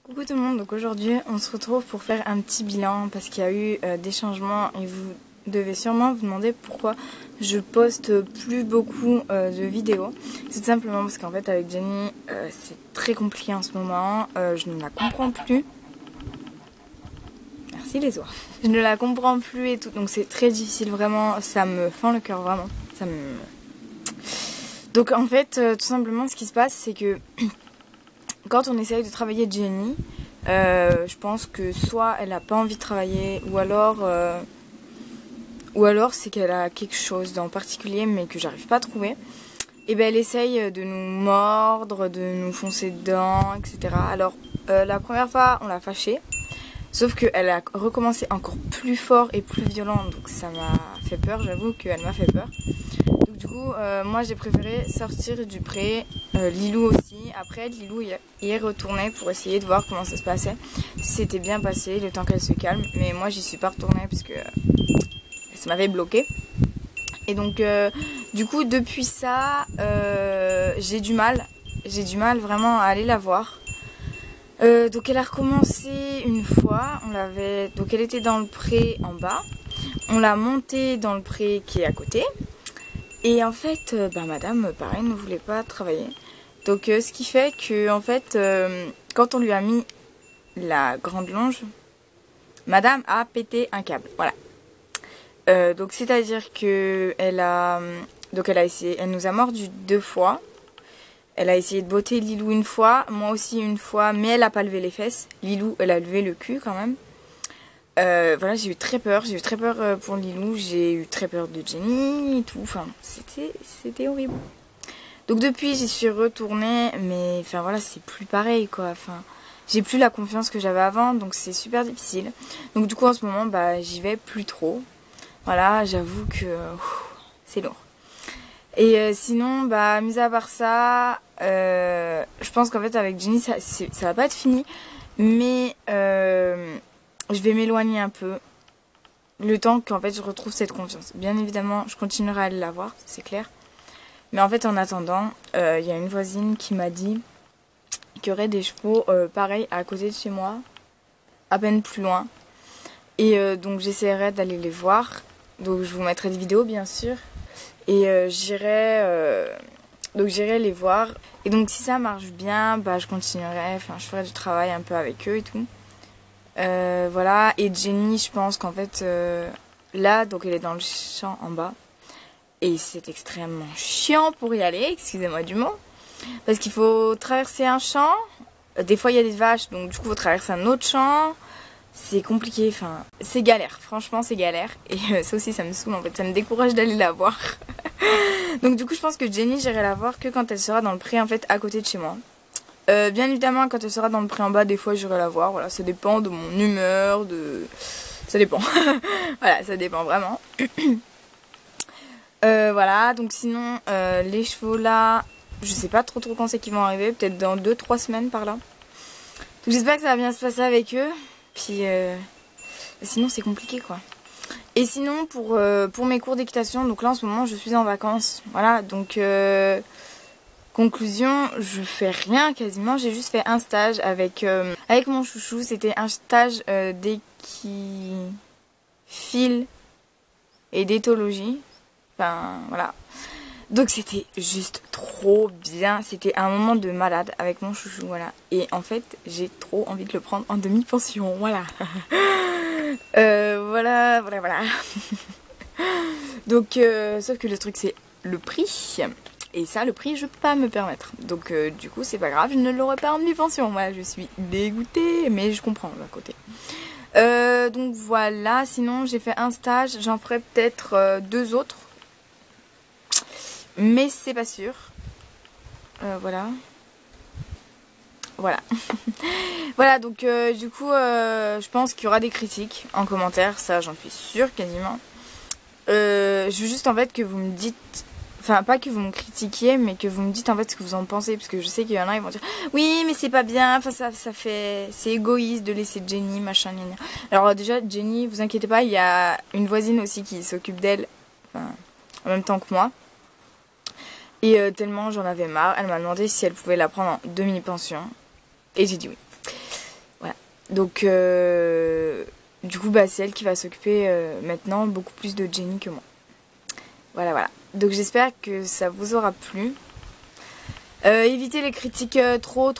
Coucou tout le monde, donc aujourd'hui on se retrouve pour faire un petit bilan parce qu'il y a eu des changements et vous devez sûrement vous demander pourquoi je poste plus beaucoup de vidéos. C'est tout simplement parce qu'en fait avec Jenny c'est très compliqué en ce moment, je ne la comprends plus. Merci les oies. Je ne la comprends plus et tout, donc c'est très difficile vraiment, ça me fend le cœur vraiment. Donc en fait tout simplement ce qui se passe c'est que quand on essaye de travailler Jenny, je pense que soit elle n'a pas envie de travailler, ou alors c'est qu'elle a quelque chose en particulier mais que j'arrive pas à trouver. Et ben elle essaye de nous mordre, de nous foncer dedans, etc. Alors la première fois on l'a fâchée, sauf qu'elle a recommencé encore plus fort et plus violent, donc ça m'a fait peur, j'avoue qu'elle m'a fait peur. Donc du coup moi j'ai préféré sortir du pré, Lilou aussi. Après Lilou y est retournée pour essayer de voir comment ça se passait. C'était bien passé le temps qu'elle se calme, mais moi j'y suis pas retournée parce que ça m'avait bloqué. Et donc du coup depuis ça j'ai du mal vraiment à aller la voir. Donc elle a recommencé une fois, donc elle était dans le pré en bas, on l'a montée dans le pré qui est à côté. Et en fait, madame, pareil, ne voulait pas travailler. Donc ce qui fait que, en fait, quand on lui a mis la grande longe, madame a pété un câble. Voilà. Donc c'est-à-dire que elle a essayé, elle nous a mordu 2 fois. Elle a essayé de botter Lilou une fois, moi aussi une fois, mais elle n'a pas levé les fesses. Lilou, elle a levé le cul quand même. Voilà, j'ai eu très peur pour Lilou, j'ai eu très peur de Jenny et tout, enfin c'était horrible. Donc depuis j'y suis retournée, mais enfin voilà, c'est plus pareil quoi, enfin j'ai plus la confiance que j'avais avant, donc c'est super difficile. Donc du coup en ce moment j'y vais plus trop, voilà, j'avoue que c'est lourd. Et sinon mis à part ça, je pense qu'en fait avec Jenny ça va pas être fini, mais je vais m'éloigner un peu, le temps qu'en fait je retrouve cette confiance. Bien évidemment, je continuerai à aller la voir, c'est clair. Mais en fait, en attendant, il y a une voisine qui m'a dit qu'il y aurait des chevaux pareils à côté de chez moi, à peine plus loin. Et donc j'essaierai d'aller les voir. Donc je vous mettrai des vidéos bien sûr. Et j'irai les voir. Et donc si ça marche bien, je continuerai, enfin je ferai du travail un peu avec eux et tout. Voilà, et Jenny, je pense qu'en fait, là, donc elle est dans le champ en bas. Et c'est extrêmement chiant pour y aller, excusez-moi du mot. Parce qu'il faut traverser un champ. Des fois, il y a des vaches, donc du coup, il faut traverser un autre champ. C'est compliqué, enfin, c'est galère. Franchement, c'est galère. Et ça aussi, ça me saoule, en fait. Ça me décourage d'aller la voir. Donc du coup, je pense que Jenny, j'irai la voir que quand elle sera dans le pré, en fait, à côté de chez moi. Bien évidemment, quand elle sera dans le pré en bas, des fois j'irai la voir. Voilà, ça dépend de mon humeur, ça dépend. Voilà, ça dépend vraiment. Voilà, donc sinon, les chevaux là, je sais pas trop quand c'est qu'ils vont arriver. Peut-être dans 2-3 semaines par là. Donc j'espère que ça va bien se passer avec eux. Puis sinon, c'est compliqué quoi. Et sinon, pour mes cours d'équitation, donc là en ce moment, je suis en vacances. Voilà, donc... conclusion, je fais rien quasiment, j'ai juste fait un stage avec mon chouchou, c'était un stage d'équiphile et d'éthologie, enfin voilà. Donc c'était juste trop bien, c'était un moment de malade avec mon chouchou, voilà. Et en fait, j'ai trop envie de le prendre en demi-pension, voilà. Voilà. Donc, sauf que le truc c'est le prix. Et ça, le prix, je peux pas me permettre. Donc, du coup, c'est pas grave, je ne l'aurai pas en demi-pension. Voilà, je suis dégoûtée, mais je comprends d'un côté. Donc voilà, sinon j'ai fait un stage, j'en ferai peut-être 2 autres. Mais c'est pas sûr. Voilà. Voilà. Voilà, donc du coup, je pense qu'il y aura des critiques en commentaire, ça j'en suis sûre quasiment. Je veux juste en fait que vous me dites... Enfin, pas que vous me critiquiez, mais que vous me dites en fait ce que vous en pensez. Parce que je sais qu'il y en a, ils vont dire oui, mais c'est pas bien, enfin ça fait... C'est égoïste de laisser Jenny, machin, gna gna. Alors déjà, Jenny, vous inquiétez pas, il y a une voisine aussi qui s'occupe d'elle, enfin, en même temps que moi. Et tellement j'en avais marre, elle m'a demandé si elle pouvait la prendre en demi-pension. Et j'ai dit oui. Donc du coup bah, c'est elle qui va s'occuper maintenant beaucoup plus de Jenny que moi. Voilà voilà. Donc j'espère que ça vous aura plu. Évitez les critiques trop.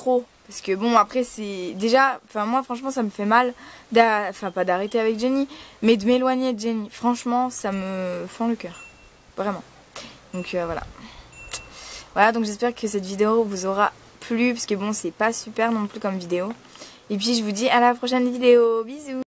Parce que bon après c'est déjà, enfin moi franchement ça me fait mal, enfin pas d'arrêter avec Jenny, mais de m'éloigner de Jenny. Franchement ça me fend le cœur. Vraiment. Donc voilà. Voilà donc j'espère que cette vidéo vous aura plu. Parce que bon c'est pas super non plus comme vidéo. Et puis je vous dis à la prochaine vidéo. Bisous.